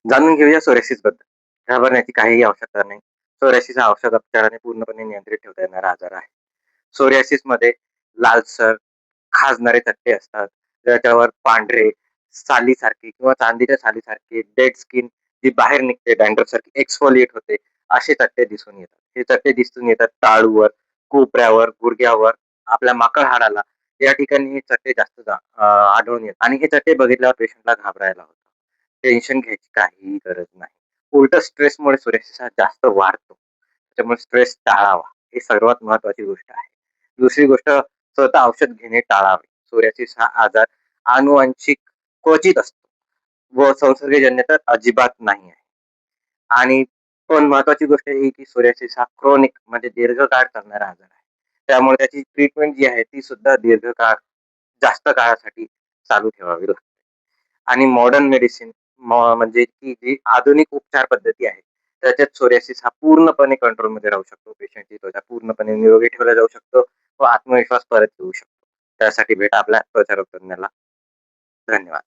जाणून घेऊया सोरियासिस बद्दल. घाबरण्याची काहीही आवश्यकता नाही. सोरियासिस हा औषध उपचाराने पूर्णपणे नियंत्रित ठेवता येणारा आजार आहे. सोरियासिसमध्ये लालसर, खाजणारे चट्टे असतात. त्याच्यावर पांढरे, सालीसारखे किंवा चांदीच्या सालीसारखे डेड स्किन जी बाहेर निघते डॅन्ड्रफसारखी एक्सफोलिएट होते, असे चट्टे दिसून येतात. हे चट्टे दिसून येतात टाळूवर, कोपऱ्यावर, गुडघ्यावर, आपल्या माकड हाडाला या ठिकाणी हे चट्टे जास्त आढळून येतात आणि हे चट्टे बघितल्यावर पेशंटला घाबरायला होतं. टेन्शन घ्यायची काहीही गरज नाही. उलटं स्ट्रेसमुळे सुरक्षित जास्त वाढतो. त्याच्यामुळे स्ट्रेस टाळावा, ही सर्वात महत्वाची गोष्ट आहे. दुसरी गोष्ट स्वतः औषध घेणे टाळावे. सोरियासिस हा आजार आनुवंशिक क्वचित असतो व संसर्गजन्य तर अजिबात नाही आहे. आणि पण महत्वाची गोष्ट ही की सोरियासिस हा क्रोनिक म्हणजे दीर्घकाळ चालणारा आजार आहे. त्यामुळे त्याची ट्रीटमेंट जी आहे ती सुद्धा दीर्घकाळ, जास्त काळासाठी चालू ठेवावी लागते. आणि मॉडर्न मेडिसिन म्हणजे की जी आधुनिक उपचार पद्धती आहे, त्याच्यात सोरियासिस हा पूर्णपणे कंट्रोलमध्ये राहू शकतो. पेशंटची त्वचा पूर्णपणे निरोगी ठेवला जाऊ शकतो व आत्मविश्वास परत येऊ शकतो. त्यासाठी भेटा आपल्या त्वचा तज्ञाला. धन्यवाद.